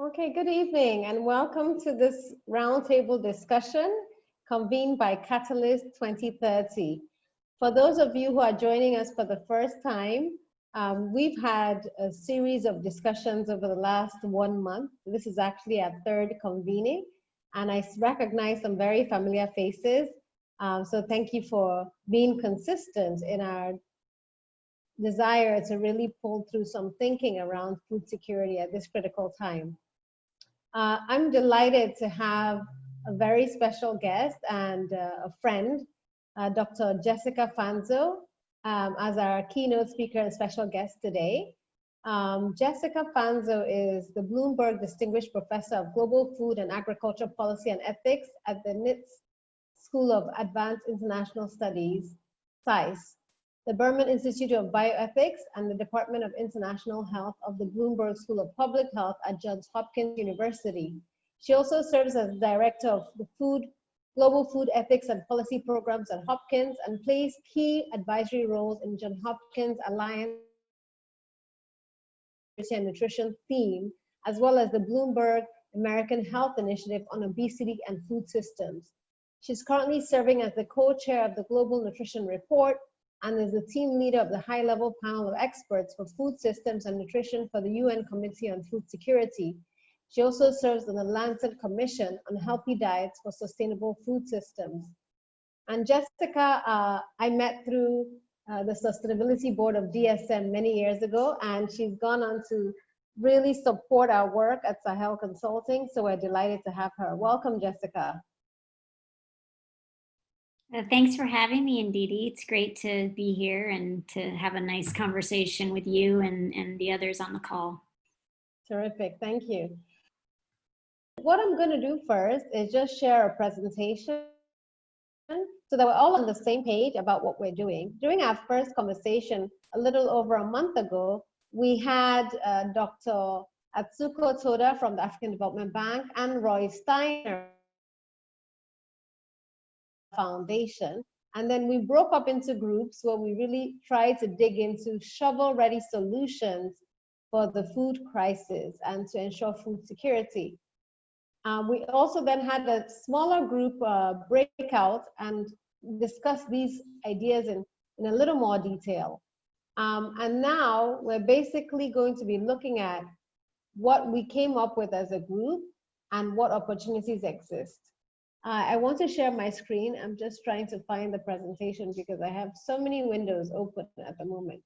Okay, good evening and welcome to this roundtable discussion convened by Catalyst 2030. For those of you who are joining us for the first time, we've had a series of discussions over the last 1 month. This is actually our third convening, and I recognize some very familiar faces. So thank you for being consistent in our desire to really pull through some thinking around food security at this critical time. I'm delighted to have a very special guest and a friend, Dr. Jessica Fonzo, as our keynote speaker and special guest today. Jessica Fonzo is the Bloomberg Distinguished Professor of Global Food and Agriculture Policy and Ethics at the NITS School of Advanced International Studies, SAIS, the Berman Institute of Bioethics, and the Department of International Health of the Bloomberg School of Public Health at Johns Hopkins University. She also serves as Director of the Global Food Ethics and Policy Programs at Hopkins and plays key advisory roles in Johns Hopkins Alliance and Nutrition theme, as well as the Bloomberg American Health Initiative on Obesity and Food Systems. She's currently serving as the co-chair of the Global Nutrition Report and is the team leader of the high-level panel of experts for food systems and nutrition for the UN Committee on Food Security. She also serves on the Lancet Commission on Healthy Diets for Sustainable Food Systems. And Jessica, I met through the Sustainability Board of DSM many years ago, and she's gone on to really support our work at Sahel Consulting, so we're delighted to have her. Welcome, Jessica. Thanks for having me, Ndidi. It's great to be here and to have a nice conversation with you and the others on the call. Terrific, thank you. What I'm going to do first is just share a presentation so that we're all on the same page about what we're doing. During our first conversation a little over a month ago, we had Dr. Atsuko Toda from the African Development Bank and Roy Steiner Foundation, and then we broke up into groups where we really tried to dig into shovel-ready solutions for the food crisis and to ensure food security. We also then had a smaller group breakout and discuss these ideas in a little more detail. And now we're basically going to be looking at what we came up with as a group and what opportunities exist. I want to share my screen. I'm just trying to find the presentation because I have so many windows open at the moment.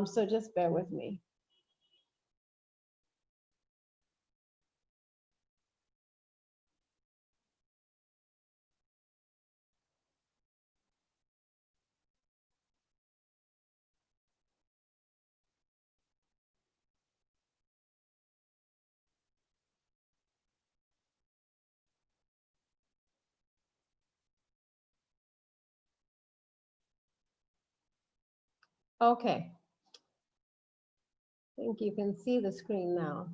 So just bear with me. Okay, I think you can see the screen now.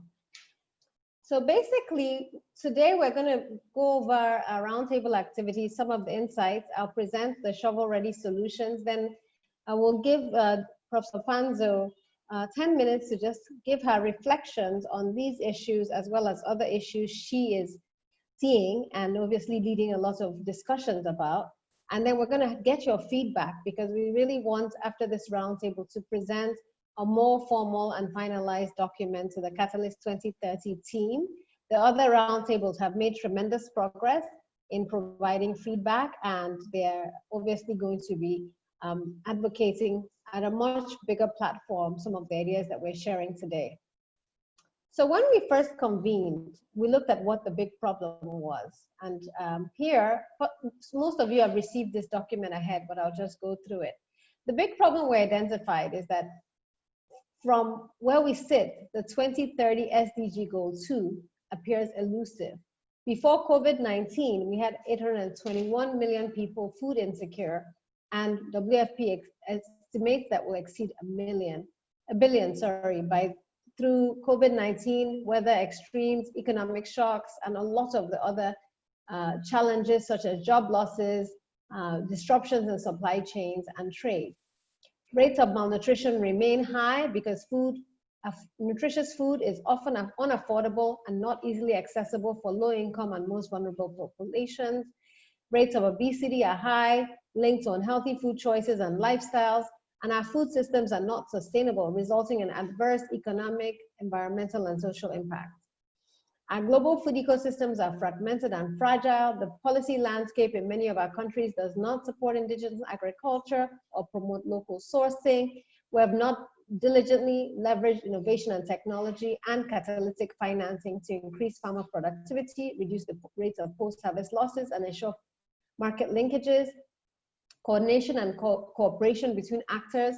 So basically, today we're going to go over our roundtable activities, some of the insights. I'll present the shovel-ready solutions. Then I will give Professor Fonzo 10 minutes to just give her reflections on these issues as well as other issues she is seeing and obviously leading a lot of discussions about. And then we're going to get your feedback because we really want, after this roundtable, to present a more formal and finalized document to the Catalyst 2030 team. The other roundtables have made tremendous progress in providing feedback, and they're obviously going to be advocating at a much bigger platform some of the ideas that we're sharing today. So when we first convened, we looked at what the big problem was. And here, most of you have received this document ahead, but I'll just go through it. The big problem we identified is that from where we sit, the 2030 SDG Goal 2 appears elusive. Before COVID-19, we had 821 million people food insecure, and WFP estimates that will exceed a billion, by through COVID-19, weather extremes, economic shocks, and a lot of the other challenges such as job losses, disruptions in supply chains and trade. Rates of malnutrition remain high because food nutritious food is often unaffordable and not easily accessible for low-income and most vulnerable populations. Rates of obesity are high, linked to unhealthy food choices and lifestyles, and our food systems are not sustainable, resulting in adverse economic, environmental, and social impacts. Our global food ecosystems are fragmented and fragile. The policy landscape in many of our countries does not support indigenous agriculture or promote local sourcing. We have not diligently leveraged innovation and technology and catalytic financing to increase farmer productivity, reduce the rates of post-harvest losses, and ensure market linkages. Coordination and cooperation between actors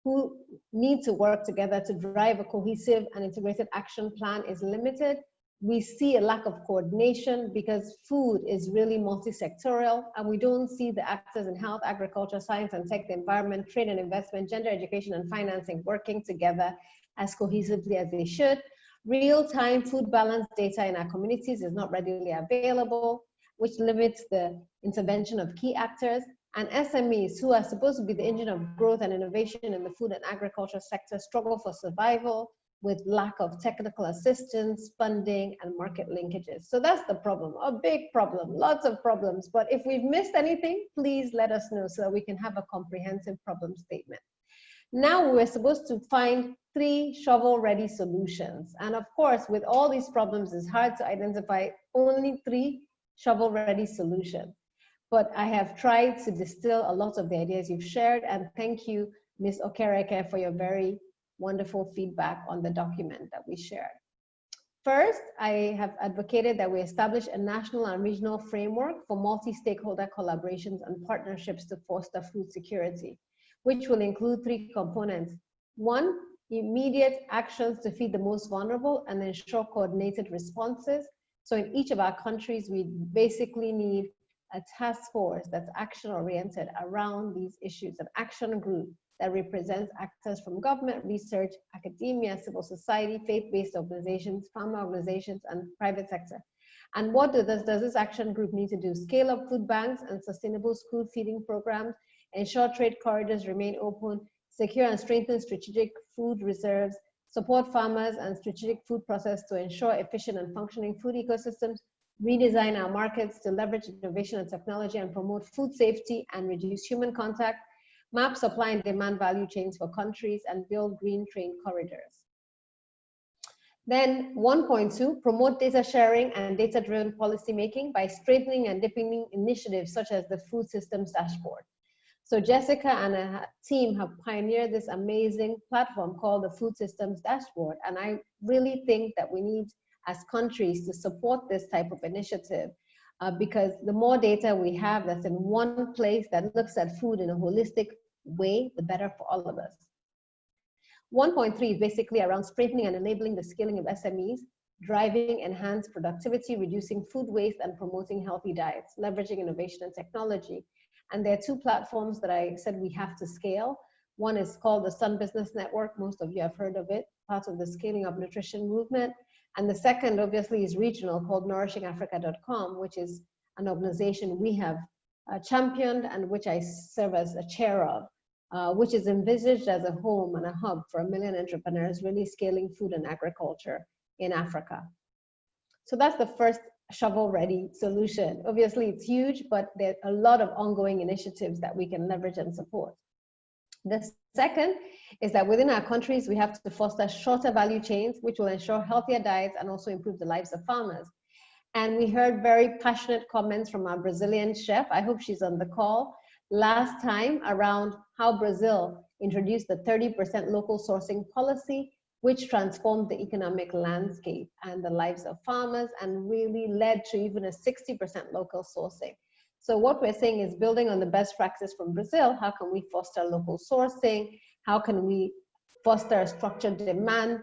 who need to work together to drive a cohesive and integrated action plan is limited. We see a lack of coordination because food is really multi-sectorial, and we don't see the actors in health, agriculture, science and tech, the environment, trade and investment, gender education and financing working together as cohesively as they should. Real-time food balance data in our communities is not readily available, which limits the intervention of key actors. And SMEs, who are supposed to be the engine of growth and innovation in the food and agriculture sector, struggle for survival with lack of technical assistance, funding, and market linkages. So that's the problem, a big problem, lots of problems. But if we've missed anything, please let us know so that we can have a comprehensive problem statement. Now we're supposed to find 3 shovel-ready solutions. And of course, with all these problems, it's hard to identify only 3 shovel-ready solutions. But I have tried to distill a lot of the ideas you've shared, and thank you, Ms. Okereke, for your very wonderful feedback on the document that we shared. First, I have advocated that we establish a national and regional framework for multi-stakeholder collaborations and partnerships to foster food security, which will include 3 components. 1, immediate actions to feed the most vulnerable and ensure coordinated responses. So in each of our countries, we basically need a task force that's action-oriented around these issues, an action group that represents actors from government, research, academia, civil society, faith-based organizations, farmer organizations, and private sector. And what does this action group need to do? Scale up food banks and sustainable school feeding programs, ensure trade corridors remain open, secure and strengthen strategic food reserves, support farmers and strategic food process to ensure efficient and functioning food ecosystems, redesign our markets to leverage innovation and technology and promote food safety and reduce human contact, map supply and demand value chains for countries, and build green trade corridors. Then 1.2, promote data sharing and data-driven policymaking by strengthening and deepening initiatives such as the Food Systems Dashboard. So Jessica and her team have pioneered this amazing platform called the Food Systems Dashboard. And I really think that we need, as countries, to support this type of initiative because the more data we have that's in one place that looks at food in a holistic way, the better for all of us. 1.3 is basically around strengthening and enabling the scaling of SMEs, driving enhanced productivity, reducing food waste, and promoting healthy diets, leveraging innovation and technology. And there are 2 platforms that I said we have to scale. One is called the Sun Business Network. Most of you have heard of it, part of the Scaling of Nutrition movement. And the second, obviously, is regional, called nourishingafrica.com, which is an organization we have championed and which I serve as a chair of, which is envisaged as a home and a hub for 1 million entrepreneurs really scaling food and agriculture in Africa. So that's the first shovel-ready solution. Obviously, it's huge, but there are a lot of ongoing initiatives that we can leverage and support. The second is that within our countries, we have to foster shorter value chains, which will ensure healthier diets and also improve the lives of farmers. And we heard very passionate comments from our Brazilian chef. I hope she's on the call last time around how Brazil introduced the 30% local sourcing policy, which transformed the economic landscape and the lives of farmers and really led to even a 60% local sourcing. So what we're saying is, building on the best practice from Brazil, how can we foster local sourcing? How can we foster a structured demand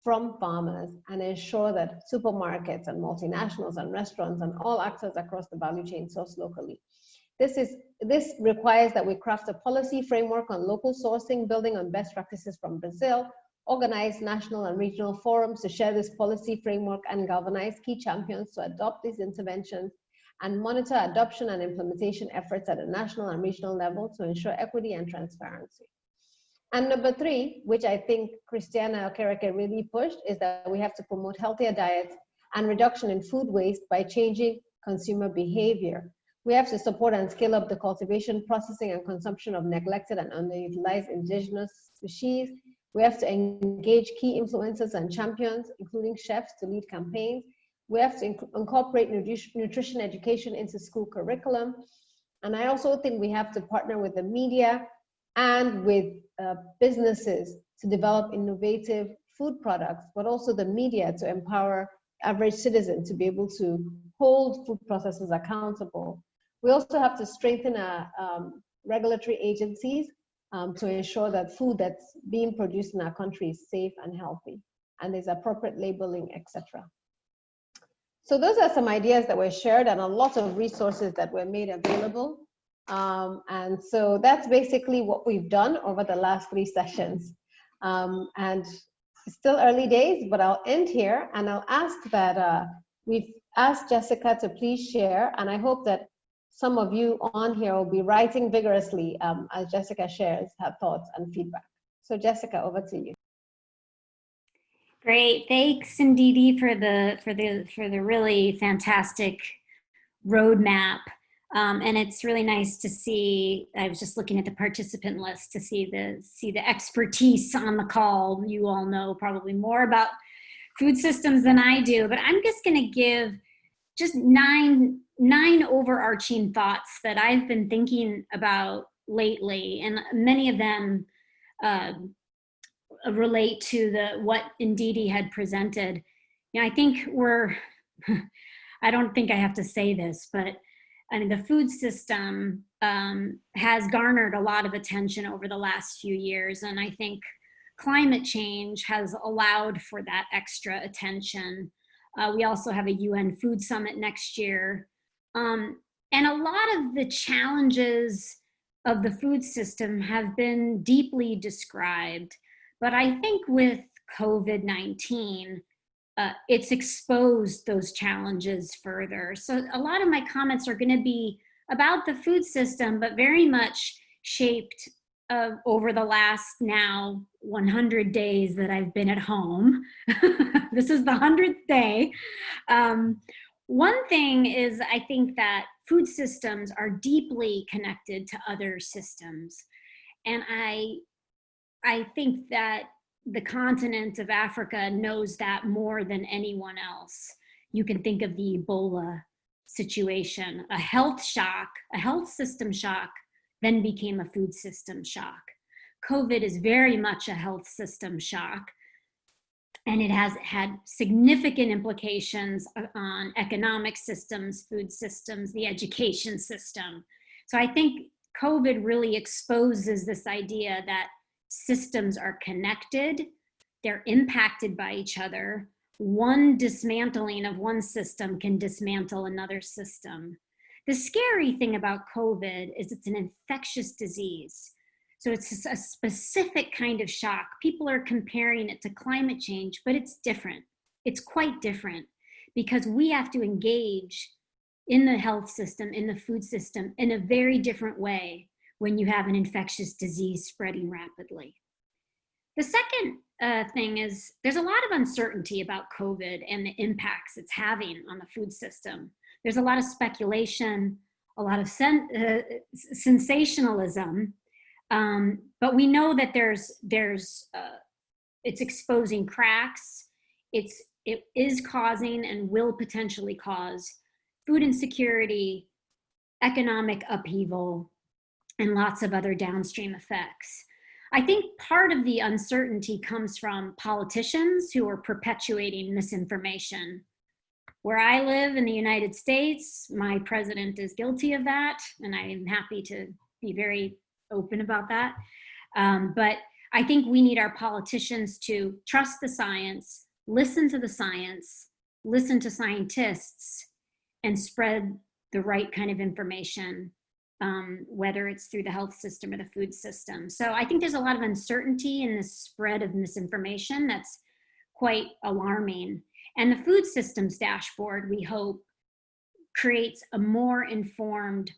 from farmers and ensure that supermarkets and multinationals and restaurants and all actors across the value chain source locally? This requires that we craft a policy framework on local sourcing, building on best practices from Brazil, organize national and regional forums to share this policy framework and galvanize key champions to adopt these interventions, and monitor adoption and implementation efforts at a national and regional level to ensure equity and transparency. And number three, which I think Christiana Okereke really pushed, is that we have to promote healthier diets and reduction in food waste by changing consumer behavior. We have to support and scale up the cultivation, processing, and consumption of neglected and underutilized indigenous species. We have to engage key influencers and champions, including chefs, to lead campaigns. We have to incorporate nutrition education into school curriculum. And I also think we have to partner with the media and with businesses to develop innovative food products, but also the media to empower average citizens to be able to hold food processors accountable. We also have to strengthen our regulatory agencies to ensure that food that's being produced in our country is safe and healthy, and there's appropriate labeling, etc. So those are some ideas that were shared and a lot of resources that were made available. And so that's basically what we've done over the last 3 sessions. And it's still early days, but I'll end here and I'll ask that we've asked Jessica to please share, and I hope that some of you on here will be writing vigorously as Jessica shares her thoughts and feedback. So Jessica, over to you. Great, thanks Ndidi for the really fantastic roadmap. And it's really nice to see, I was just looking at the participant list to see the expertise on the call. You all know probably more about food systems than I do, but I'm just gonna give just nine overarching thoughts that I've been thinking about lately, and many of them relate to what Ndidi had presented. You know, I think I don't think I have to say this, but I mean, the food system has garnered a lot of attention over the last few years, and I think climate change has allowed for that extra attention. We also have a UN Food Summit next year. And a lot of the challenges of the food system have been deeply described. But I think with COVID-19, it's exposed those challenges further. So a lot of my comments are going to be about the food system, but very much shaped over the last now 100 days that I've been at home. This is the 100th day. One thing is, I think that food systems are deeply connected to other systems. And I think that the continent of Africa knows that more than anyone else. You can think of the Ebola situation, a health shock, a health system shock, then became a food system shock. COVID is very much a health system shock, and it has had significant implications on economic systems, food systems, the education system. So I think COVID really exposes this idea that systems are connected, they're impacted by each other. One dismantling of one system can dismantle another system. The scary thing about COVID is it's an infectious disease. So it's a specific kind of shock. People are comparing it to climate change, but it's different. It's quite different because we have to engage in the health system, in the food system, in a very different way when you have an infectious disease spreading rapidly. The second thing is there's a lot of uncertainty about COVID and the impacts it's having on the food system. There's a lot of speculation, a lot of sensationalism, but we know that it's exposing cracks. It is causing and will potentially cause food insecurity, economic upheaval, and lots of other downstream effects. I think part of the uncertainty comes from politicians who are perpetuating misinformation. Where I live in the United States, my president is guilty of that, and I am happy to be very open about that. But I think we need our politicians to trust the science, listen to the science, listen to scientists, and spread the right kind of information, whether it's through the health system or the food system. So I think there's a lot of uncertainty in the spread of misinformation that's quite alarming. And the food systems dashboard, we hope, creates a more informed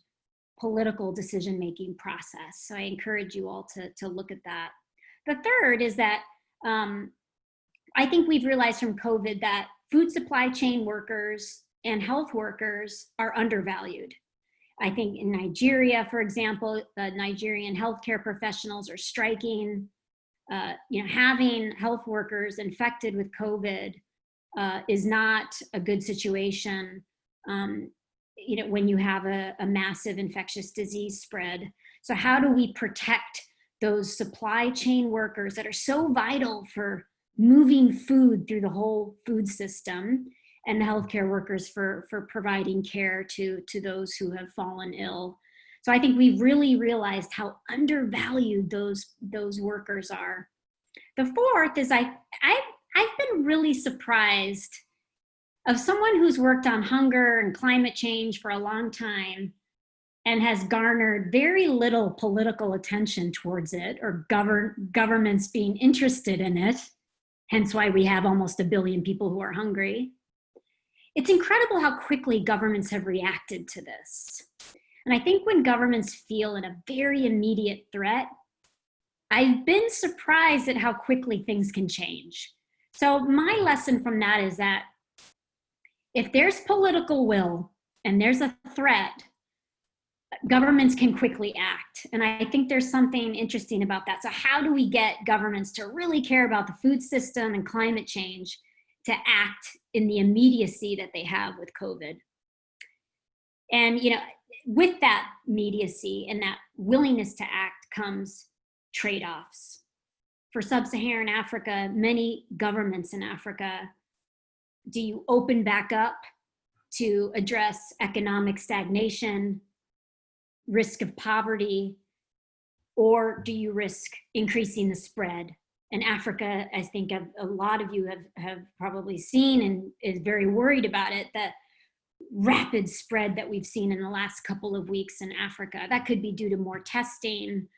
political decision-making process. So I encourage you all to look at that. The third is that I think we've realized from COVID that food supply chain workers and health workers are undervalued. I think in Nigeria, for example, Nigerian healthcare professionals are striking. Having health workers infected with COVID is not a good situation. When you have a massive infectious disease spread. So how do we protect those supply chain workers that are so vital for moving food through the whole food system, and the healthcare workers for providing care to those who have fallen ill? So I think we've really realized how undervalued those workers are. The fourth is I've been really surprised of someone who's worked on hunger and climate change for a long time and has garnered very little political attention towards it, or governments being interested in it, hence why we have almost 1 billion people who are hungry. It's incredible how quickly governments have reacted to this. And I think when governments feel in a very immediate threat, I've been surprised at how quickly things can change. So my lesson from that is that if there's political will and there's a threat, governments can quickly act. And I think there's something interesting about that. So how do we get governments to really care about the food system and climate change to act in the immediacy that they have with COVID? And with that immediacy and that willingness to act comes trade-offs. For sub-Saharan Africa, many governments in Africa, do you open back up to address economic stagnation, risk of poverty, or do you risk increasing the spread? And Africa, I think a lot of you have probably seen and is very worried about it, the rapid spread that we've seen in the last couple of weeks in Africa. That could be due to more testing,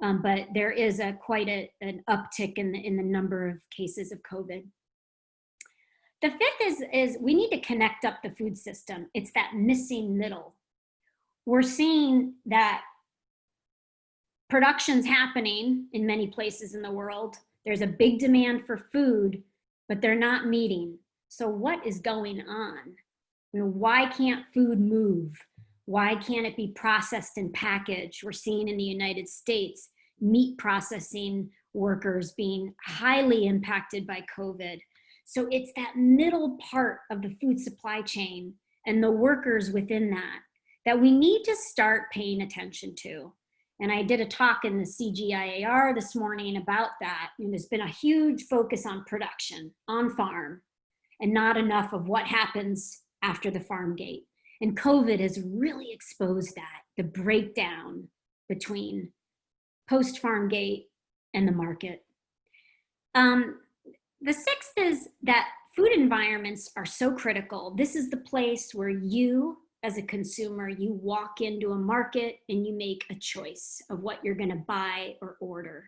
but there is quite an uptick in the number of cases of COVID. The fifth is we need to connect up the food system. It's that missing middle. We're seeing that production's happening in many places in the world. There's a big demand for food, but they're not meeting. So what is going on? Why can't food move? Why can't it be processed and packaged? We're seeing in the United States, meat processing workers being highly impacted by COVID. So it's that middle part of the food supply chain and the workers within that we need to start paying attention to. And I did a talk in the CGIAR this morning about that. And there's been a huge focus on production, on farm, and not enough of what happens after the farm gate. And COVID has really exposed that, the breakdown between post-farm gate and the market. The sixth is that food environments are so critical. This is the place where you, as a consumer, you walk into a market and you make a choice of what you're gonna buy or order.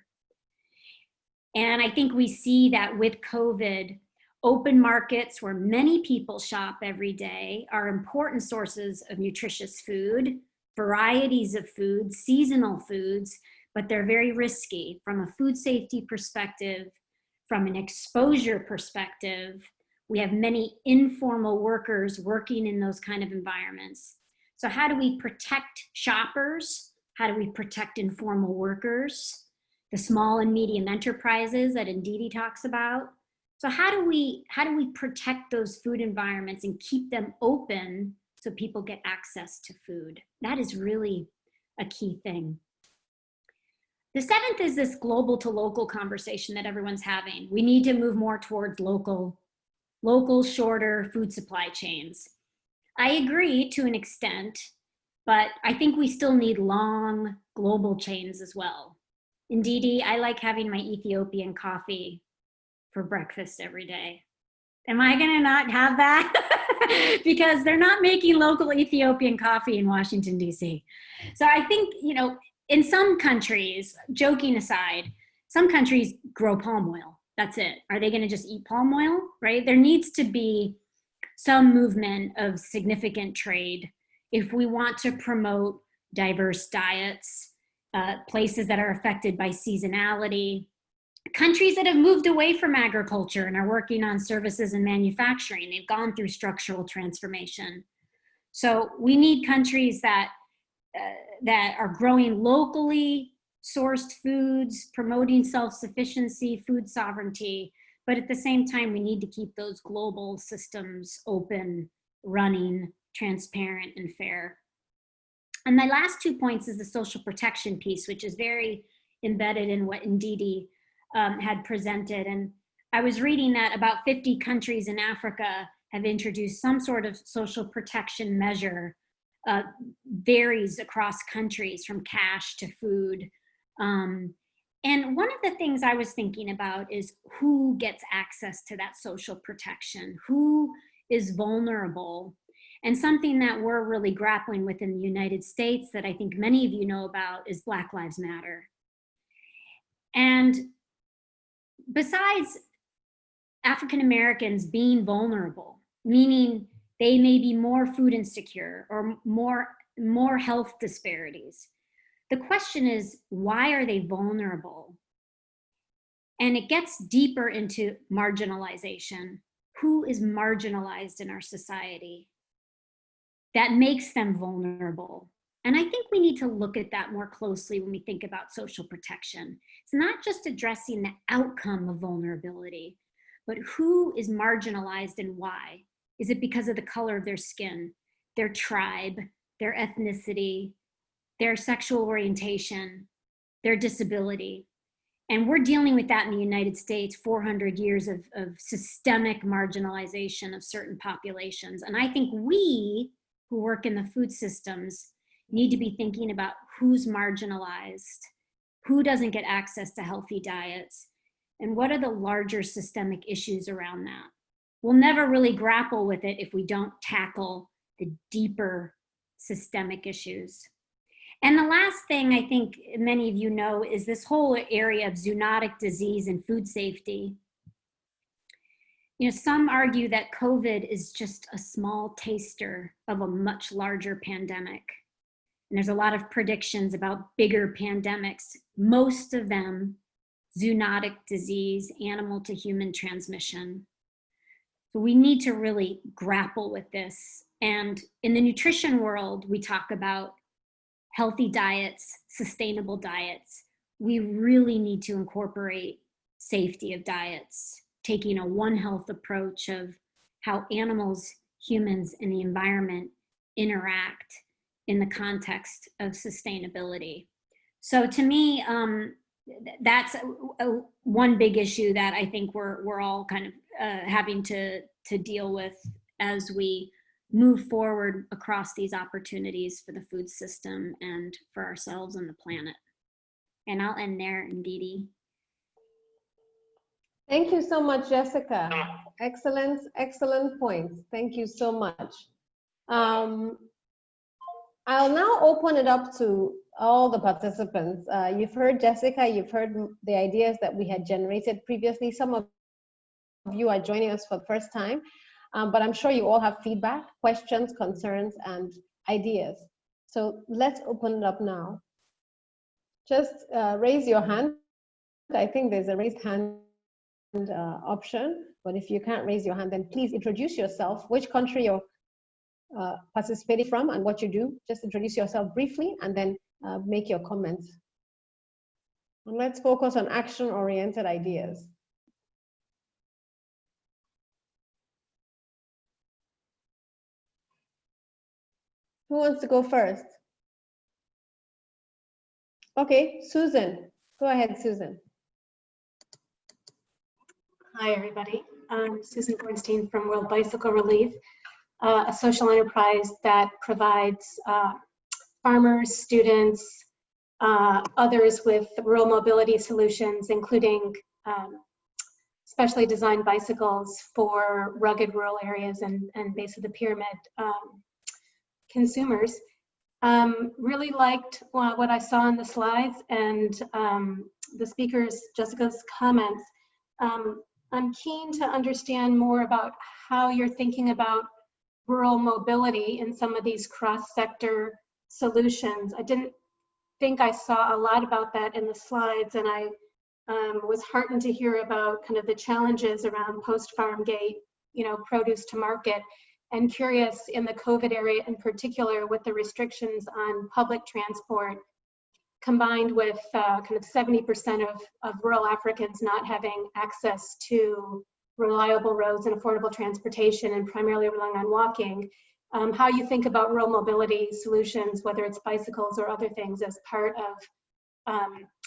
And I think we see that with COVID, open markets where many people shop every day are important sources of nutritious food, varieties of food, seasonal foods, but they're very risky from a food safety perspective, from an exposure perspective. We have many informal workers working in those kind of environments. So how do we protect shoppers? How do we protect informal workers? The small and medium enterprises that Ndidi talks about. So how do we protect those food environments and keep them open so people get access to food? That is really a key thing. The seventh is this global to local conversation that everyone's having. We need to move more towards local, shorter food supply chains. I agree to an extent, but I think we still need long global chains as well. Ndidi, I like having my Ethiopian coffee for breakfast every day. Am I gonna not have that? Because they're not making local Ethiopian coffee in Washington, DC. So I think, in some countries, joking aside, some countries grow palm oil. That's it. Are they gonna just eat palm oil, right? There needs to be some movement of significant trade if we want to promote diverse diets, places that are affected by seasonality, countries that have moved away from agriculture and are working on services and manufacturing. They've gone through structural transformation. So we need countries that are growing locally sourced foods, promoting self-sufficiency, food sovereignty, but at the same time, we need to keep those global systems open, running, transparent, and fair. And my last 2 points is the social protection piece, which is very embedded in what Ndidi had presented. And I was reading that about 50 countries in Africa have introduced some sort of social protection measure, varies across countries from cash to food. And one of the things I was thinking about is who gets access to that social protection, who is vulnerable. And something that we're really grappling with in the United States that I think many of you know about is Black Lives Matter. And besides African Americans being vulnerable, meaning they may be more food insecure or more health disparities, the question is, why are they vulnerable? And it gets deeper into marginalization. Who is marginalized in our society that makes them vulnerable? And I think we need to look at that more closely when we think about social protection. It's not just addressing the outcome of vulnerability, but who is marginalized and why? Is it because of the color of their skin, their tribe, their ethnicity, their sexual orientation, their disability? And we're dealing with that in the United States, 400 years of systemic marginalization of certain populations. And I think we who work in the food systems need to be thinking about who's marginalized, who doesn't get access to healthy diets, and what are the larger systemic issues around that. We'll never really grapple with it if we don't tackle the deeper systemic issues. And the last thing I think many of you know is this whole area of zoonotic disease and food safety. You know, some argue that COVID is just a small taster of a much larger pandemic. And there's a lot of predictions about bigger pandemics, most of them zoonotic disease, animal to human transmission. So we need to really grapple with this. And in the nutrition world, we talk about healthy diets, sustainable diets. We really need to incorporate safety of diets, taking a One Health approach of how animals, humans, and the environment interact in the context of sustainability. So to me, that's one big issue that I think we're all kind of having to deal with as we move forward across these opportunities for the food system and for ourselves and the planet. And I'll end there, Ndidi. Thank you so much, Jessica. Excellent, excellent points. Thank you so much. I'll now open it up to all the participants. You've heard Jessica, you've heard the ideas that we had generated previously. Some of you are joining us for the first time, but I'm sure you all have feedback, questions, concerns, and ideas. So let's open it up now. Just raise your hand. I think there's a raised hand option, but if you can't raise your hand, then please introduce yourself, which country you're participating from and what you do. Just introduce yourself briefly and then make your comments. And let's focus on action-oriented ideas. Who wants to go first? Okay, Susan. Go ahead, Susan. Hi, everybody. I'm Susan Bornstein from World Bicycle Relief, a social enterprise that provides farmers, students, others with rural mobility solutions, including specially designed bicycles for rugged rural areas and base of the pyramid consumers. Really liked what I saw in the slides and the speakers, Jessica's comments. I'm keen to understand more about how you're thinking about rural mobility in some of these cross-sector solutions. I didn't think I saw a lot about that in the slides, and I Was heartened to hear about kind of the challenges around post-farm gate, produce to market, and curious in the COVID area in particular with the restrictions on public transport, combined with kind of 70% of rural Africans not having access to reliable roads and affordable transportation and primarily relying on walking, how you think about rural mobility solutions, whether it's bicycles or other things, as part of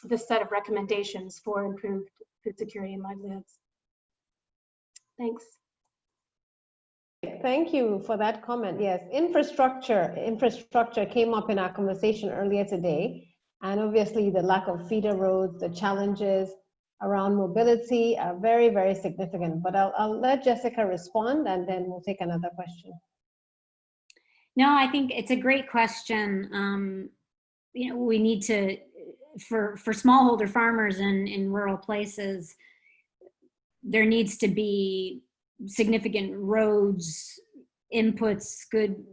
the set of recommendations for improved food security and livelihoods. Thanks. Thank you for that comment. Yes, infrastructure came up in our conversation earlier today. And obviously the lack of feeder roads, the challenges around mobility are very, very significant. But I'll let Jessica respond and then we'll take another question. No, I think it's a great question. We need to, for smallholder farmers in rural places, there needs to be significant roads, inputs, good,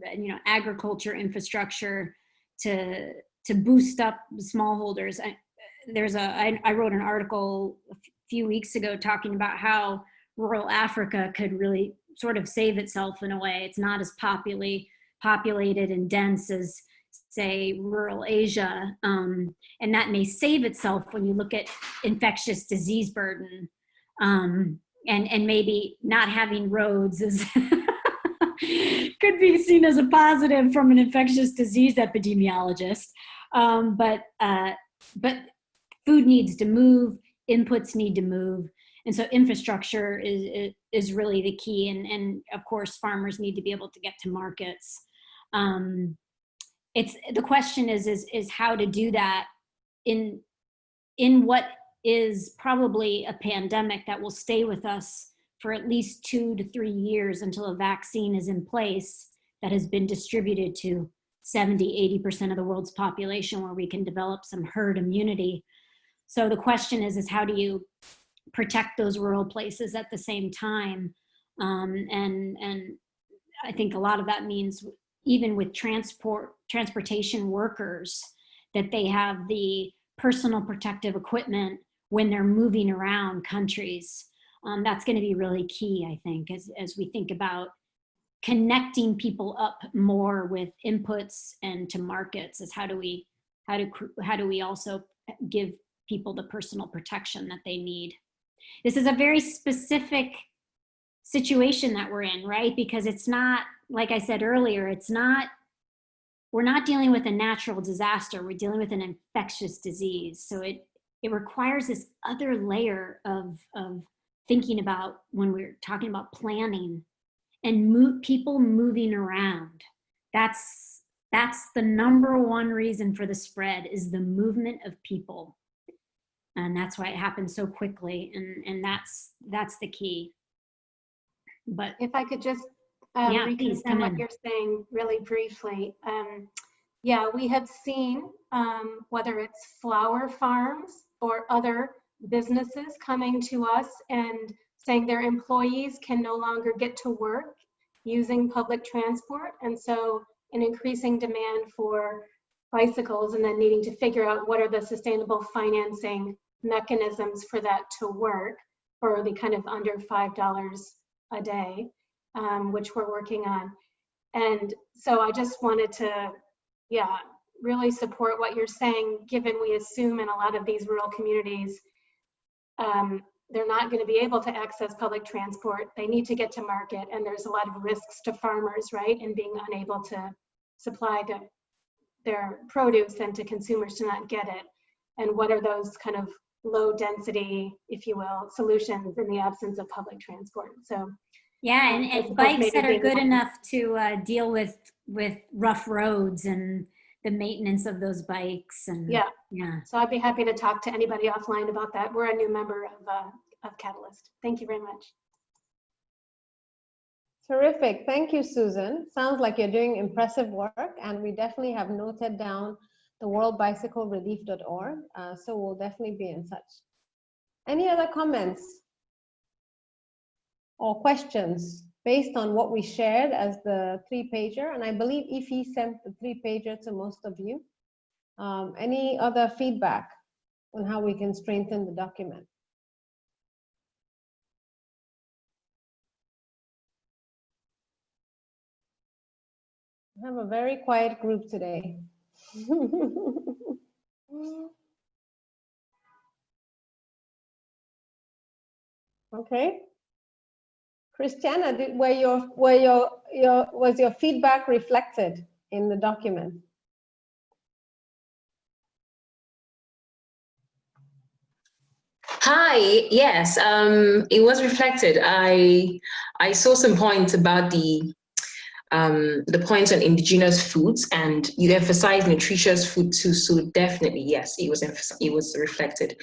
agriculture infrastructure to boost up smallholders. I wrote an article a few weeks ago talking about how rural Africa could really sort of save itself in a way. It's not as populated and dense as, say, rural Asia. And that may save itself when you look at infectious disease burden. And maybe not having roads is could be seen as a positive from an infectious disease epidemiologist. But food needs to move, inputs need to move. And so infrastructure is really the key. And of course, farmers need to be able to get to markets. The question is how to do that in what is probably a pandemic that will stay with us for at least 2 to 3 years until a vaccine is in place that has been distributed to 70–80% of the world's population, where we can develop some herd immunity. So the question is how do you protect those rural places at the same time? And I think a lot of that means even with transportation workers, that they have the personal protective equipment when they're moving around countries. That's going to be really key, I think, as we think about connecting people up more with inputs and to markets, is how do we also give people the personal protection that they need. This is a very specific situation that we're in, right? Because it's not, like I said earlier, we're not dealing with a natural disaster, we're dealing with an infectious disease. So it requires this other layer of thinking about when we're talking about planning and people moving around. That's the number one reason for the spread, is the movement of people. And that's why it happens so quickly. And that's the key. But if I could just yeah, please, reconfirm what you're saying really briefly. Yeah, we have seen whether it's flower farms or other businesses coming to us and saying their employees can no longer get to work using public transport. And so an increasing demand for bicycles, and then needing to figure out what are the sustainable financing mechanisms for that to work for the kind of under $5 a day, which we're working on. And so I just wanted to, really support what you're saying, given we assume in a lot of these rural communities, they're not going to be able to access public transport. They need to get to market, and there's a lot of risks to farmers, right, in being unable to supply their produce and to consumers to not get it. And what are those kind of low density, if you will, solutions in the absence of public transport? So yeah, and bikes that are good enough to deal with rough roads and the maintenance of those bikes. And yeah. So I'd be happy to talk to anybody offline about that. We're a new member of Catalyst. Thank you very much. Terrific. Thank you, Susan. Sounds like you're doing impressive work, and we definitely have noted down the worldbicyclerelief.org. So we'll definitely be in touch. Any other comments or questions based on what we shared as the 3-pager? And I believe Ify sent the 3-pager to most of you. Any other feedback on how we can strengthen the document. I have a very quiet group today. Okay. Christiana, was your feedback reflected in the document? Hi, yes, it was reflected. I saw some points about the points on indigenous foods, and you emphasized nutritious food too. So definitely, yes, it was reflected.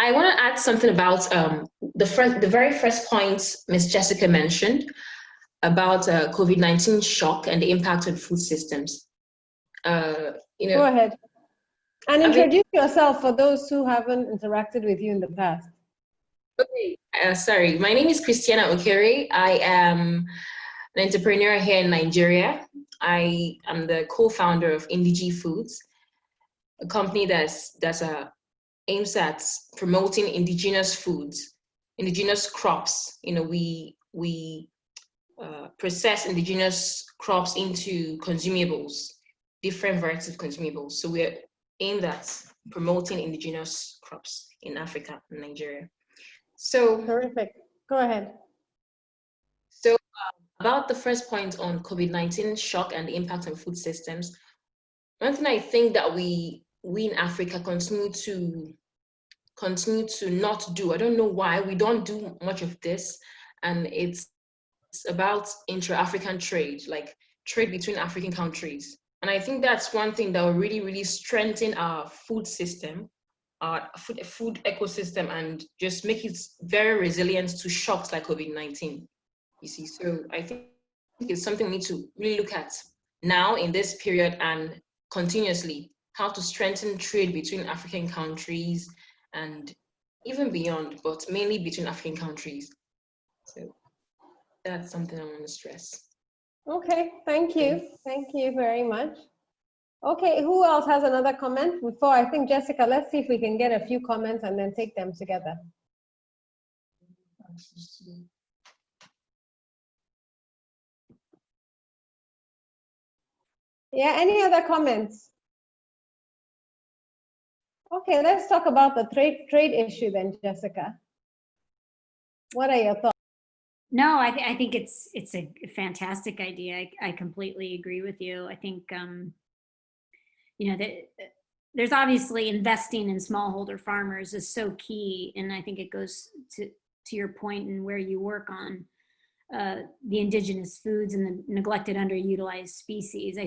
I want to add something about the very first point Ms. Jessica mentioned about COVID-19 shock and the impact on food systems. Go ahead. And introduce yourself for those who haven't interacted with you in the past. Okay, sorry. My name is Christiana Okere. I am an entrepreneur here in Nigeria. I am the co-founder of Indigi Foods, a company that aims at promoting indigenous foods, indigenous crops. You know, we process indigenous crops into consumables, different varieties of consumables. So we're aimed at promoting indigenous crops in Africa and Nigeria. So terrific. Go ahead. So about the first point on COVID-19 shock and the impact on food systems, one thing I think that we in Africa continue to not do. I don't know why we don't do much of this, and it's about intra-African trade, like trade between African countries. And I think that's one thing that will really, really strengthen our food system, our food ecosystem, and just make it very resilient to shocks like COVID-19. You see, so I think it's something we need to really look at now in this period and continuously, how to strengthen trade between African countries and even beyond, but mainly between African countries. So that's something I want to stress. Okay, thank you. Thank you very much. Okay, who else has another comment? Before, I think, Jessica, let's see if we can get a few comments and then take them together. Yeah, any other comments? Okay, let's talk about the trade issue then, Jessica. What are your thoughts? No, I think it's a fantastic idea. I completely agree with you. I think you know, there's obviously investing in smallholder farmers is so key, and I think it goes to your point and where you work on the indigenous foods and the neglected, underutilized species.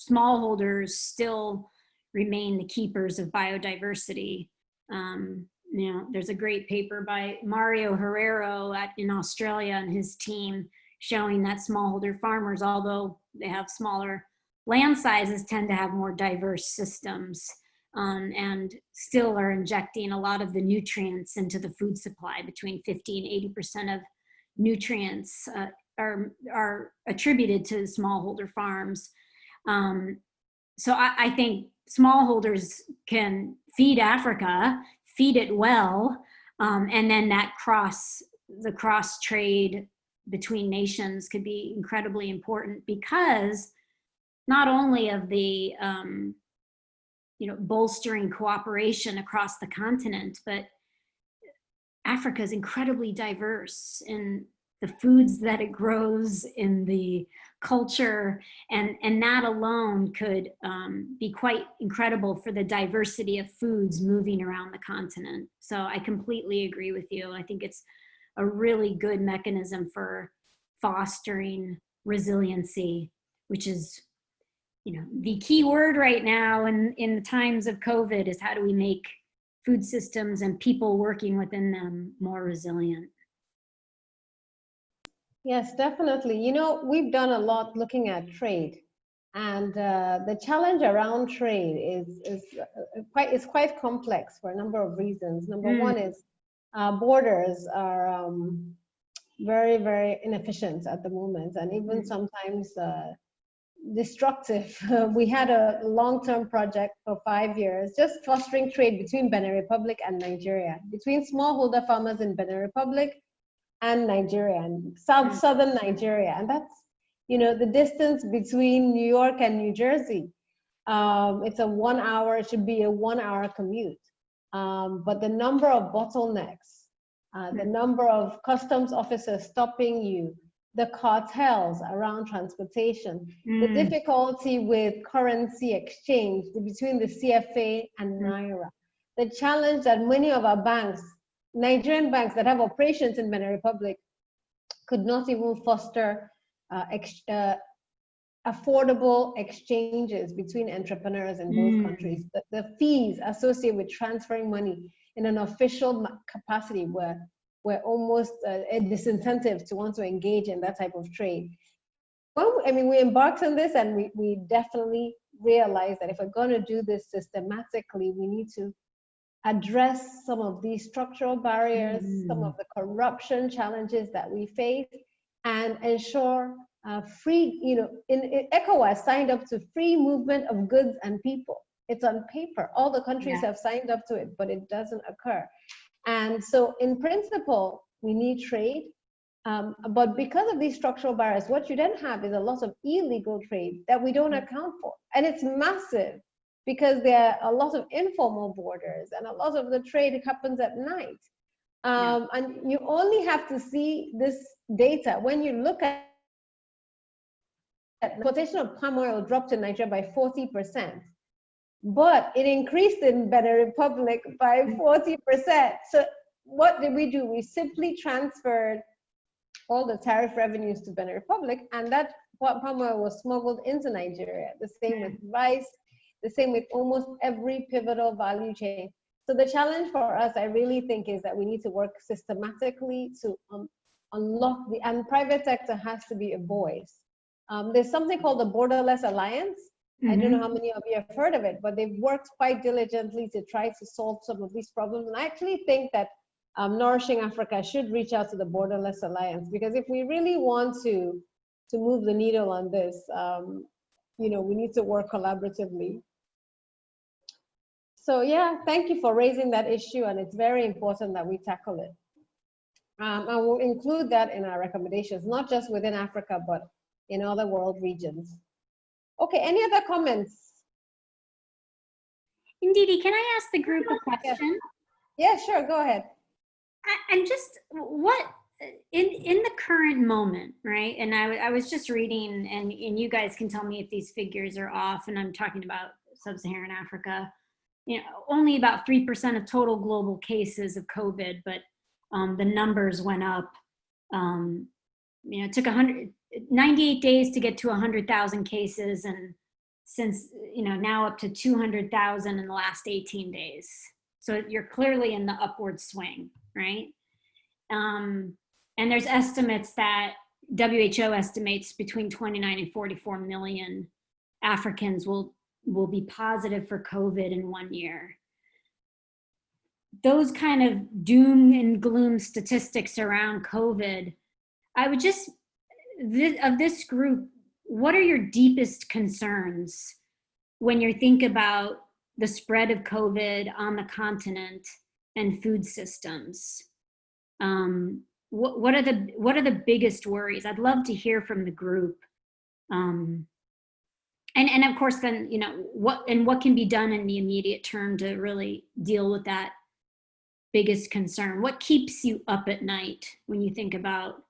Smallholders still remain the keepers of biodiversity. You know, there's a great paper by Mario Herrero in Australia and his team showing that smallholder farmers, although they have smaller land sizes, tend to have more diverse systems and still are injecting a lot of the nutrients into the food supply. Between 50 and 80% of nutrients are attributed to smallholder farms. So I think smallholders can feed Africa, feed it well, and then the cross trade between nations could be incredibly important, because not only of the bolstering cooperation across the continent, but Africa is incredibly diverse in the foods that it grows, in the culture, and that alone could be quite incredible for the diversity of foods moving around the continent. So I completely agree with you. I think it's a really good mechanism for fostering resiliency, which is, the key word right now in the times of COVID, is how do we make food systems and people working within them more resilient? Yes, definitely. We've done a lot looking at trade, and the challenge around trade is quite complex for a number of reasons. Number one is borders are very, very inefficient at the moment, and even sometimes destructive. We had a long-term project for 5 years, just fostering trade between Benin Republic and Nigeria, between smallholder farmers in Benin Republic and Nigeria, and southern Nigeria. And that's, you know, the distance between New York and New Jersey. It's a 1 hour, it should be a 1 hour commute. But the number of bottlenecks, the number of customs officers stopping you, the cartels around transportation, the difficulty with currency exchange between the CFA and Naira, the challenge that many of our banks, Nigerian banks that have operations in Benin Republic, could not even foster affordable exchanges between entrepreneurs in both countries. The fees associated with transferring money in an official capacity were almost a disincentive to want to engage in that type of trade. Well, I mean, we embarked on this, and we definitely realized that if we're going to do this systematically, we need to address some of these structural barriers, some of the corruption challenges that we face, and ensure free, you know, in ECOWAS signed up to free movement of goods and people. It's on paper. All the countries have signed up to it, but it doesn't occur. And so in principle, we need trade. But because of these structural barriers, what you then have is a lot of illegal trade that we don't account for. And it's massive because there are a lot of informal borders, and a lot of the trade happens at night. And you only have to see this data when you look at the importation of palm oil dropped in Nigeria by 40%. But it increased in Benin Republic by 40%. So what did we do? We simply transferred all the tariff revenues to Benin Republic, and that palm oil was smuggled into Nigeria. The same with rice, the same with almost every pivotal value chain. So the challenge for us, I really think, is that we need to work systematically to unlock and private sector has to be a voice. There's something called the Borderless Alliance. I don't know how many of you have heard of it, but they've worked quite diligently to try to solve some of these problems. And I actually think that Nourishing Africa should reach out to the Borderless Alliance, because if we really want to move the needle on this, you know, we need to work collaboratively. So yeah, thank you for raising that issue, and it's very important that we tackle it. And we'll include that in our recommendations, not just within Africa, but in other world regions. Okay, any other comments? Ndidi, can I ask the group a question? Yeah, sure, go ahead. I'm just, what, in the current moment, right? And I was just reading, and you guys can tell me if these figures are off, and I'm talking about sub-Saharan Africa. You know, only about 3% of total global cases of COVID, but the numbers went up. You know, it took 98 days to get to 100,000 cases, and since, you know, now up to 200,000 in the last 18 days. So you're clearly in the upward swing, right? And there's estimates that WHO estimates between 29 and 44 million Africans will be positive for COVID in 1 year. Those kind of doom and gloom statistics around COVID, I would just, of this group, what are your deepest concerns when you think about the spread of COVID on the continent and food systems? What are the biggest worries? I'd love to hear from the group. And of course, then, you know, what can be done in the immediate term to really deal with that biggest concern? What keeps you up at night when you think about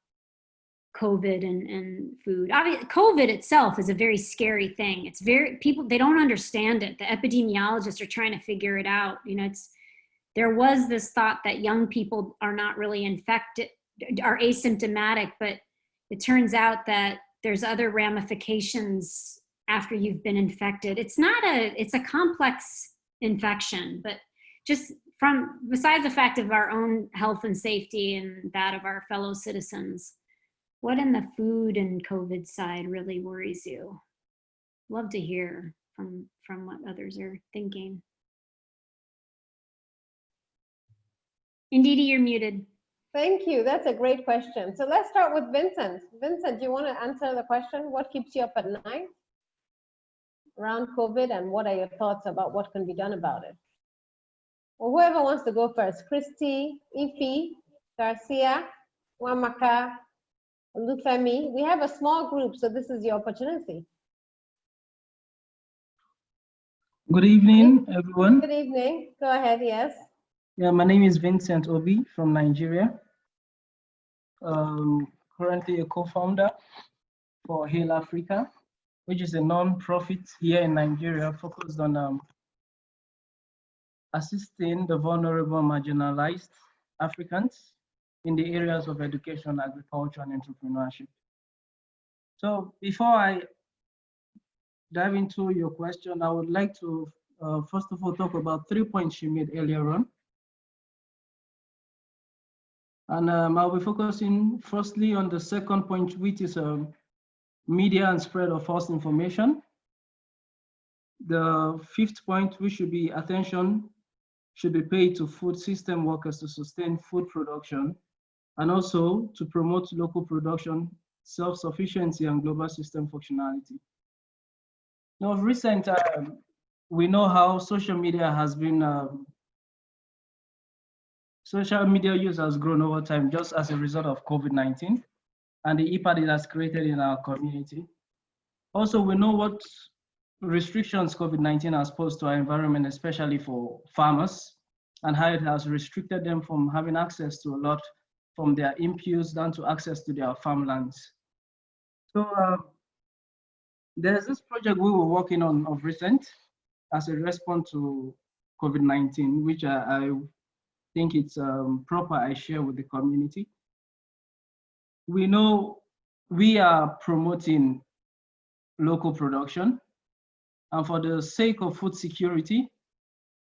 COVID and food? Obviously, COVID itself is a very scary thing. It's they don't understand it. The epidemiologists are trying to figure it out. You know, there was this thought that young people are not really infected, are asymptomatic, but it turns out that there's other ramifications after you've been infected. It's a complex infection, but just besides the fact of our own health and safety and that of our fellow citizens, what in the food and COVID side really worries you? Love to hear from what others are thinking. Ndidi, you're muted. Thank you. That's a great question. So let's start with Vincent. Vincent, do you want to answer the question? What keeps you up at night? around COVID, and what are your thoughts about what can be done about it? Or whoever wants to go first, Christy, Ifi, Garcia, Wamaka, Lufemi. We have a small group, so this is your opportunity. Good evening, everyone. Good evening. Go ahead, yes. Yeah, my name is Vincent Obi from Nigeria. Currently a co-founder for Hail Africa, which is a non-profit here in Nigeria focused on assisting the vulnerable marginalized Africans in the areas of education, agriculture, and entrepreneurship. So before I dive into your question, I would like to first of all talk about 3 points you made earlier on. And I'll be focusing firstly on the second point, which is media and spread of false information. The fifth point, which should be attention should be paid to food system workers to sustain food production, and also to promote local production, self-sufficiency, and global system functionality. Now, of recent, we know how social media has been, social media use has grown over time just as a result of COVID-19 and the impact it has created in our community. Also, we know what restrictions COVID-19 has posed to our environment, especially for farmers, and how it has restricted them from having access to a lot, from their inputs down to access to their farmlands. So there's this project we were working on of recent as a response to COVID-19, which I think it's proper I share with the community. We know we are promoting local production, and for the sake of food security,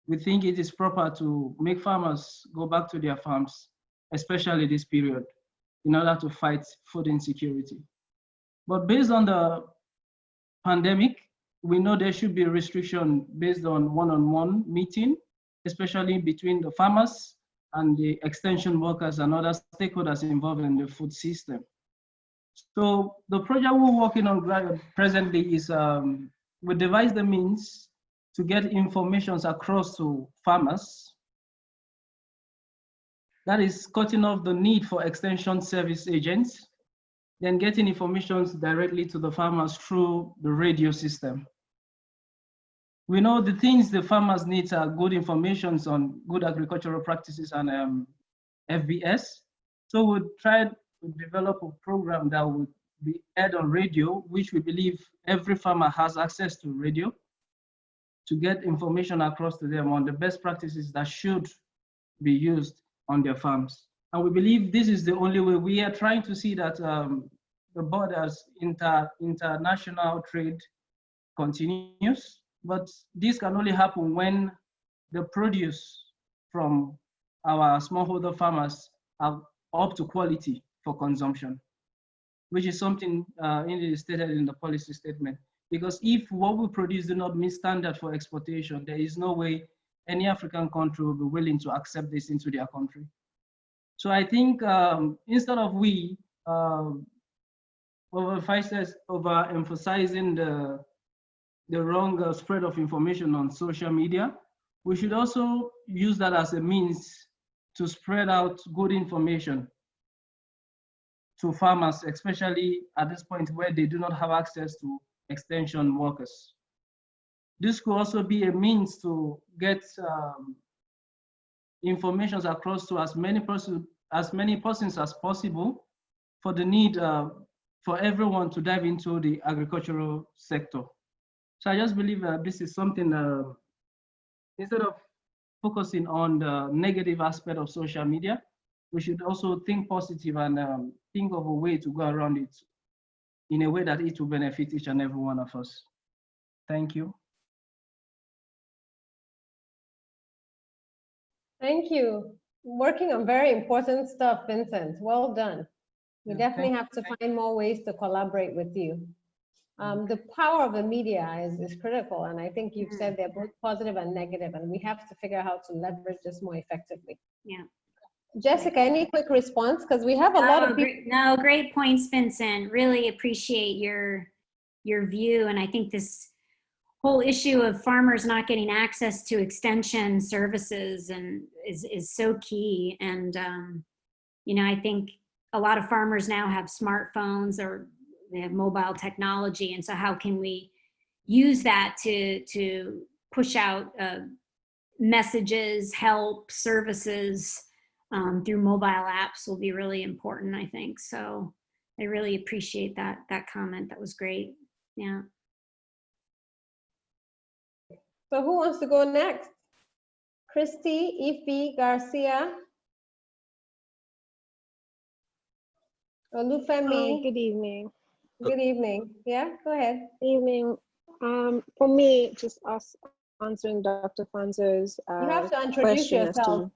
we think it is proper to make farmers go back to their farms, especially this period, in order to fight food insecurity. But based on the pandemic, we know there should be a restriction based on one-on-one meeting, especially between the farmers and the extension workers and other stakeholders involved in the food system. So the project we're working on presently is we devise the means to get information across to farmers. That is cutting off the need for extension service agents, then getting information directly to the farmers through the radio system. We know the things the farmers need are good information on good agricultural practices and FBS. So we tried to develop a program that would be aired on radio, which we believe every farmer has access to radio, to get information across to them on the best practices that should be used on their farms. And we believe this is the only way. We are trying to see that the borders, international trade continues, but this can only happen when the produce from our smallholder farmers are up to quality for consumption, which is something stated in the policy statement. Because if what we produce do not meet standard for exportation, there is no way any African country will be willing to accept this into their country. So I think instead of we overemphasizing the wrong spread of information on social media, we should also use that as a means to spread out good information to farmers, especially at this point where they do not have access to extension workers. This could also be a means to get information across to as many persons as possible for the need for everyone to dive into the agricultural sector. So I just believe that this is something, instead of focusing on the negative aspect of social media, we should also think positive and think of a way to go around it in a way that it will benefit each and every one of us. Thank you. Thank you. Working on very important stuff, Vincent. Well done. We definitely have to find more ways to collaborate with you. The power of the media is critical, and I think you've said they're both positive and negative, and we have to figure out how to leverage this more effectively. Yeah. Jessica, any quick response? Because we have a lot of people. No, great points, Vincent. Really appreciate your view, and I think this whole issue of farmers not getting access to extension services and is so key. And, you know, I think a lot of farmers now have smartphones or they have mobile technology. And so how can we use that to push out messages, help, services through mobile apps will be really important, I think. So I really appreciate that comment. That was great. Yeah. So who wants to go next? Christy, Ify, Garcia, Olufemi. Hi, good evening. Good evening. Yeah, go ahead. Evening. For me, just us answering Dr. Fonzo's You have to introduce question as yourself.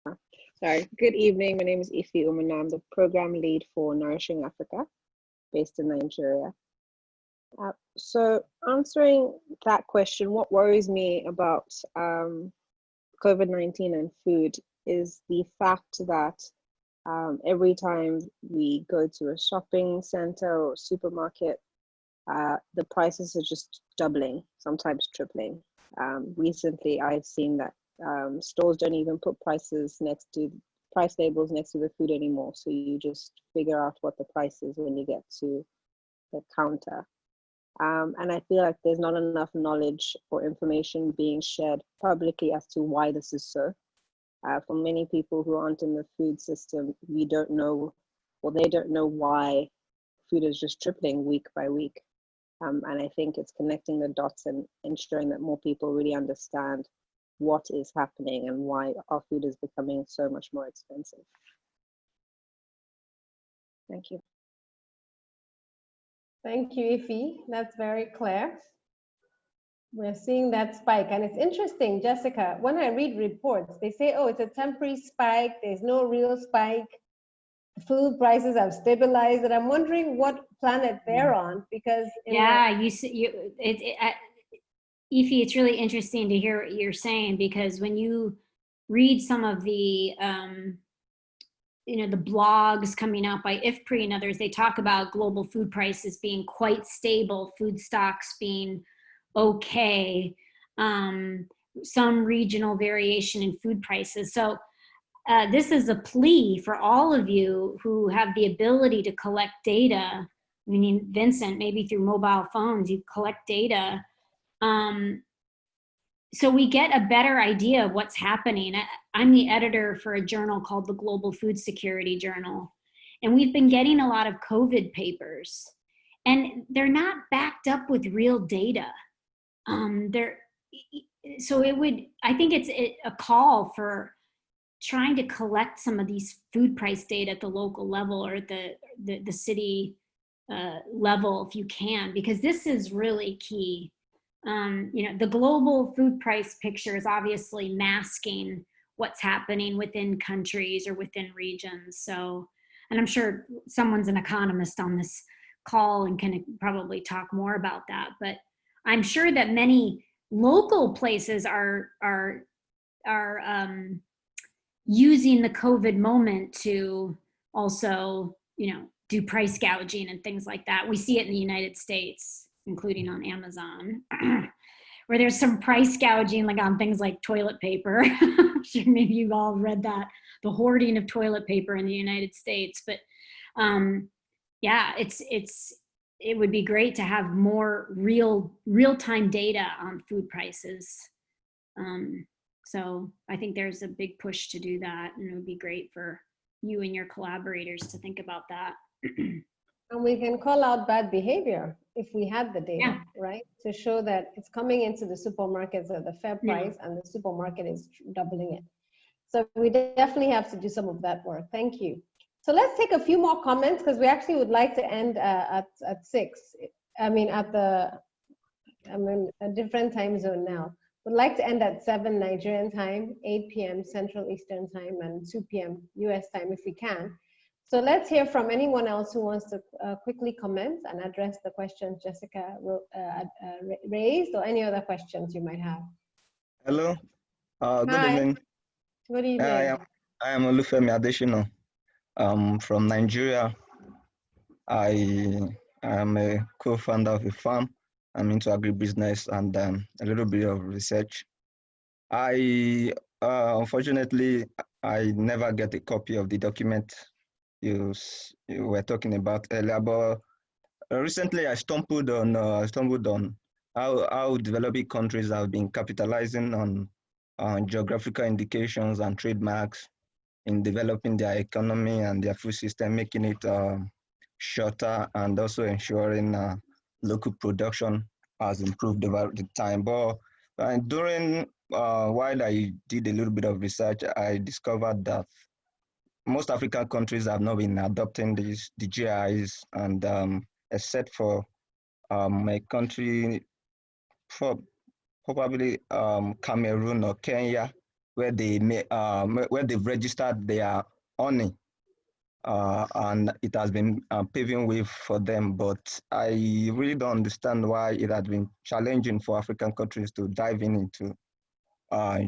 to. Sorry. Good evening. My name is Ify Umana. I'm the program lead for Nourishing Africa, based in Nigeria. So answering that question, what worries me about COVID-19 and food is the fact that every time we go to a shopping center or supermarket, the prices are just doubling, sometimes tripling. Recently, I've seen that stores don't even put price labels next to the food anymore. So you just figure out what the price is when you get to the counter. And I feel like there's not enough knowledge or information being shared publicly as to why this is so. For many people who aren't in the food system, we don't know, or they don't know why food is just tripling week by week. And I think it's connecting the dots and ensuring that more people really understand what is happening and why our food is becoming so much more expensive. Thank you. Thank you, Ify. That's very clear. We're seeing that spike. And it's interesting, Jessica, when I read reports, they say, oh, it's a temporary spike. There's no real spike. Food prices have stabilized. And I'm wondering what planet they're on, because Yeah, Ify, it's really interesting to hear what you're saying, because when you read some of the the blogs coming out by IFPRI and others, they talk about global food prices being quite stable, food stocks being okay, some regional variation in food prices. So this is a plea for all of you who have the ability to collect data. I mean, Vincent, maybe through mobile phones, you collect data. So we get a better idea of what's happening. I'm the editor for a journal called the Global Food Security Journal. And we've been getting a lot of COVID papers, and they're not backed up with real data. So I think it's a call for trying to collect some of these food price data at the local level or at the city level if you can, because this is really key. The global food price picture is obviously masking what's happening within countries or within regions. So, and I'm sure someone's an economist on this call and can probably talk more about that, but I'm sure that many local places are using the COVID moment to also, do price gouging and things like that. We see it in the United States, including on Amazon, where there's some price gouging, like on things like toilet paper. I'm sure maybe you've all read that, the hoarding of toilet paper in the United States. But yeah, it would be great to have more real-time data on food prices. So I think there's a big push to do that, and it would be great for you and your collaborators to think about that. And we can call out bad behavior if we had the data, Yeah. right? To show that it's coming into the supermarkets at the fair price and the supermarket is doubling it. So we definitely have to do some of that work. Thank you. So let's take a few more comments, because we actually would like to end at 6. I'm in a different time zone now. We'd like to end at 7 Nigerian time, 8 p.m. Central Eastern time, and 2 p.m. US time if we can. So let's hear from anyone else who wants to quickly comment and address the questions Jessica raised, or any other questions you might have. Hello. Good Hi. evening. Good evening. I am Olufemi Adeshino. From Nigeria. I am a co-founder of a farm I'm into agribusiness and a little bit of research. Unfortunately, I never get a copy of the document you were talking about earlier, but recently I stumbled on how developing countries have been capitalizing on geographical indications and trademarks in developing their economy and their food system, making it shorter and also ensuring local production has improved over the time. But while I did a little bit of research, I discovered that most African countries have not been adopting the GIs, and except for my country, for probably Cameroon or Kenya, where where they've registered their honey, and it has been paving way for them. But I really don't understand why it has been challenging for African countries to dive into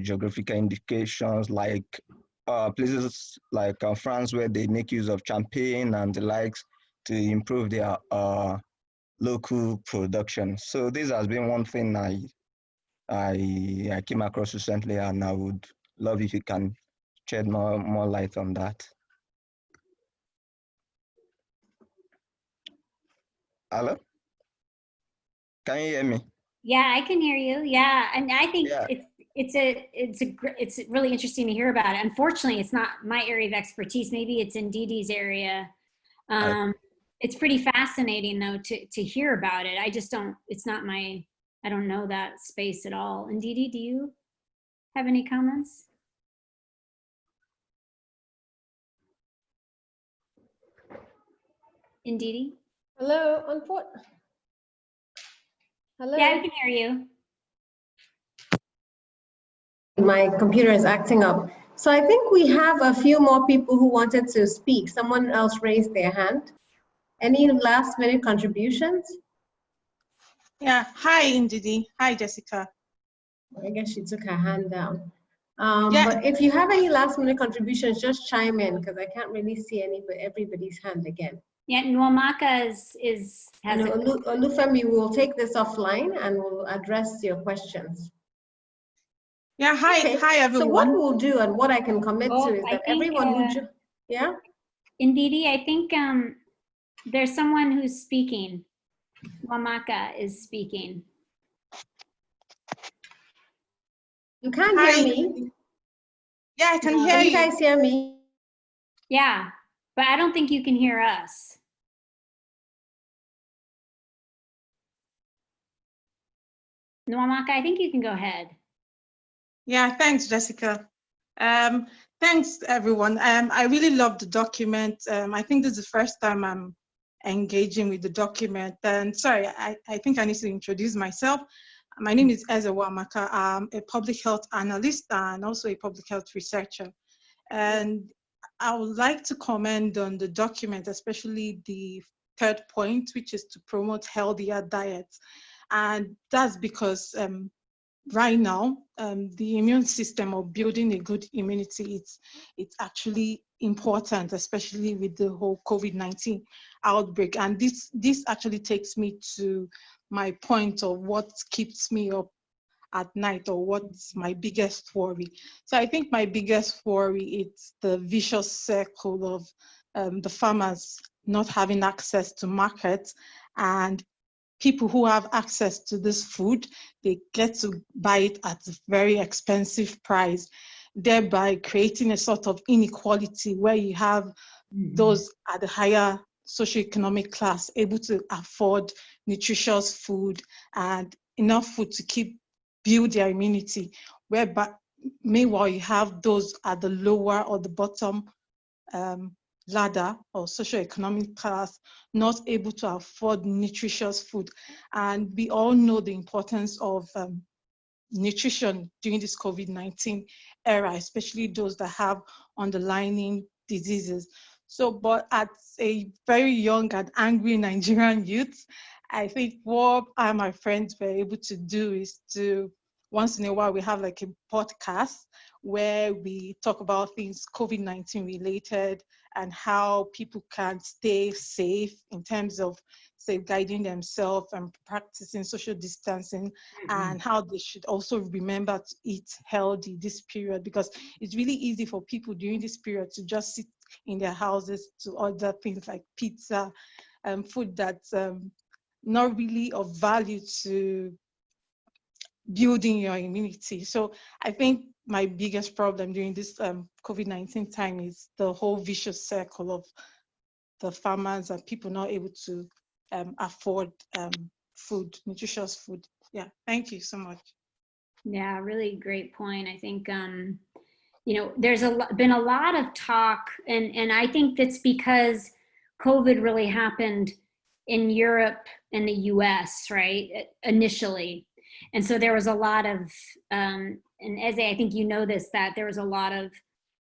geographical indications like places like France, where they make use of champagne and the likes to improve their local production. So this has been one thing I came across recently, and I would love if you can shed more light on that. Hello? Can you hear me? Yeah, I can hear you. Yeah, and I think Yeah. it's really interesting to hear about it. Unfortunately, it's not my area of expertise. Maybe it's in Dee Dee's area. It's pretty fascinating though to hear about it. I just don't. It's not my. I don't know that space at all. And Dee Dee, do you have any comments? Ndidi? Hello, hello. Yeah, I can hear you. My computer is acting up. So I think we have a few more people who wanted to speak. Someone else raised their hand. Any last minute contributions? Yeah, hi Ndidi. Hi Jessica. I guess she took her hand down. Yeah. But if you have any last minute contributions, just chime in because I can't really see everybody's hand again. Yeah, Nwamaka has Olufemi, we will take this offline and we'll address your questions. Yeah, hi, Okay. hi everyone. So what we'll do and what I can commit to is that everyone who, yeah? Ndidi, I think there's someone who's speaking. Nwamaka is speaking. You can't hear me? Yeah, I can hear Can you. you guys hear me? Yeah, but I don't think you can hear us. Nwamaka, I think you can go ahead. Yeah, thanks, Jessica. Thanks, everyone. I really love the document. I think this is the first time I'm engaging with the document. And sorry, I think I need to introduce myself. My name is Eze Nwamaka. I'm a public health analyst and also a public health researcher. And I would like to comment on the document, especially the third point, which is to promote healthier diets. And that's because right now, the immune system, or building a good immunity, it's actually important, especially with the whole COVID-19 outbreak. And this actually takes me to my point of what keeps me up at night, or what's my biggest worry. So I think my biggest worry is the vicious circle of the farmers not having access to markets, and people who have access to this food, they get to buy it at a very expensive price, thereby creating a sort of inequality where you have those at the higher socioeconomic class able to afford nutritious food and enough food to build their immunity, whereby meanwhile you have those at the lower or the bottom ladder or socioeconomic class not able to afford nutritious food. And we all know the importance of nutrition during this COVID-19 era, especially those that have underlying diseases. So, but as a very young and angry Nigerian youth, I think what I and my friends were able to do is to once in a while we have like a podcast where we talk about things COVID-19 related and how people can stay safe in terms of safeguarding themselves and practicing social distancing, and how they should also remember to eat healthy this period, because it's really easy for people during this period to just sit in their houses to order things like pizza and food that's not really of value to building your immunity. So I think my biggest problem during this COVID-19 time is the whole vicious circle of the farmers and people not able to afford food, nutritious food. Yeah, thank you so much. Yeah, really great point. I think, you know, there's been a lot of talk, and I think that's because COVID really happened in Europe and the US, right, initially. And so there was a lot of, and Eze, I think you know this, that there was a lot of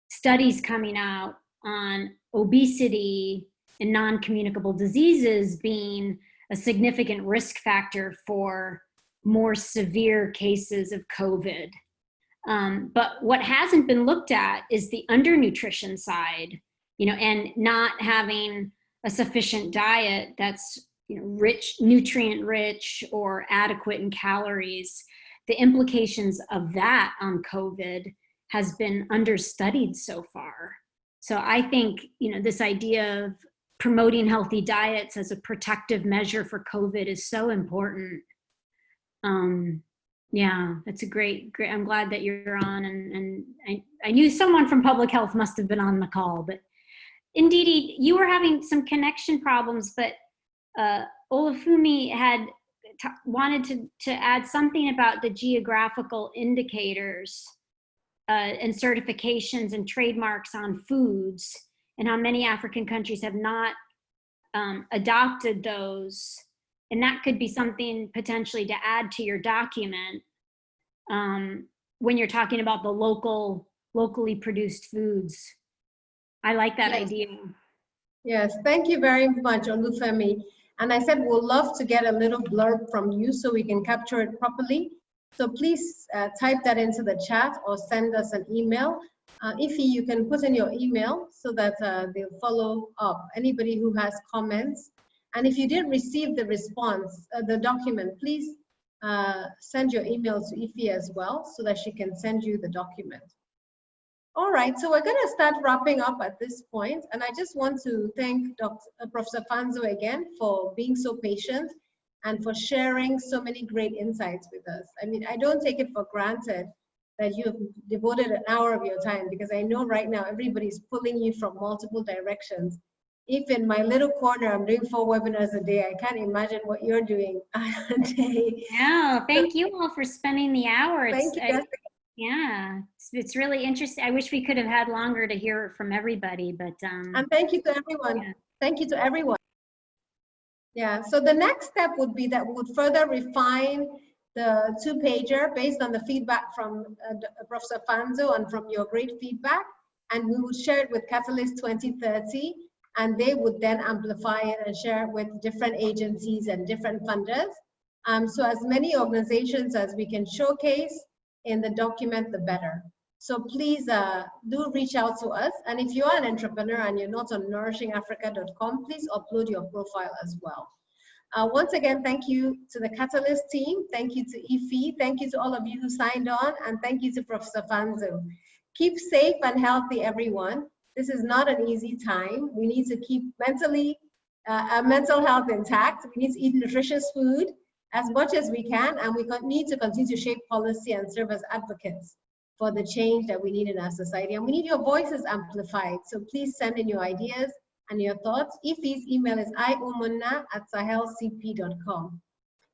studies coming out on obesity and non-communicable diseases being a significant risk factor for more severe cases of COVID. But what hasn't been looked at is the undernutrition side, you know, and not having a sufficient diet that's, you know, rich, nutrient rich or adequate in calories. The implications of that on COVID has been understudied so far. So I think, you know, this idea of promoting healthy diets as a protective measure for COVID is so important. Yeah, that's a great, I'm glad that you're on, and I knew someone from public health must have been on the call, but Ndidi, you were having some connection problems, but Olufumi had wanted to add something about the geographical indicators and certifications and trademarks on foods, and how many African countries have not adopted those. And that could be something potentially to add to your document when you're talking about the locally produced foods. I like that idea. Yes, thank you very much, Olufemi. And I said we'll love to get a little blurb from you so we can capture it properly. So please type that into the chat or send us an email. Ify, you can put in your email so that they'll follow up. Anybody who has comments. And if you did receive the response, the document, please send your email to Ify as well so that she can send you the document. All right, so we're going to start wrapping up at this point, and I just want to thank Professor Fonzo again for being so patient and for sharing so many great insights with us. I mean, I don't take it for granted that you have devoted an hour of your time, because I know right now everybody's pulling you from multiple directions. If in my little corner I'm doing 4 webinars a day, I can't imagine what you're doing a day. No, thank you all for spending the hour. Thank you, Jessica. Yeah, it's really interesting. I wish we could have had longer to hear from everybody, but and thank you to everyone. Yeah. Thank you to everyone. Yeah, so the next step would be that we would further refine the 2-pager based on the feedback from Professor Fonzo and from your great feedback, and we would share it with Catalyst 2030, and they would then amplify it and share it with different agencies and different funders. So as many organizations as we can showcase in the document, the better. So please do reach out to us. And if you are an entrepreneur and you're not on nourishingafrica.com, please upload your profile as well. Once again, thank you to the Catalyst team. Thank you to Ify. Thank you to all of you who signed on. And thank you to Professor Fonzo. Keep safe and healthy, everyone. This is not an easy time. We need to keep our mental health intact. We need to eat nutritious food as much as we can, and we need to continue to shape policy and serve as advocates for the change that we need in our society. And we need your voices amplified. So please send in your ideas and your thoughts. Ify's email is iumunna@sahelcp.com.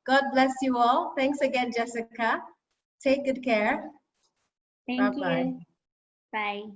God bless you all. Thanks again, Jessica. Take good care. Thank Bye-bye. you. Bye.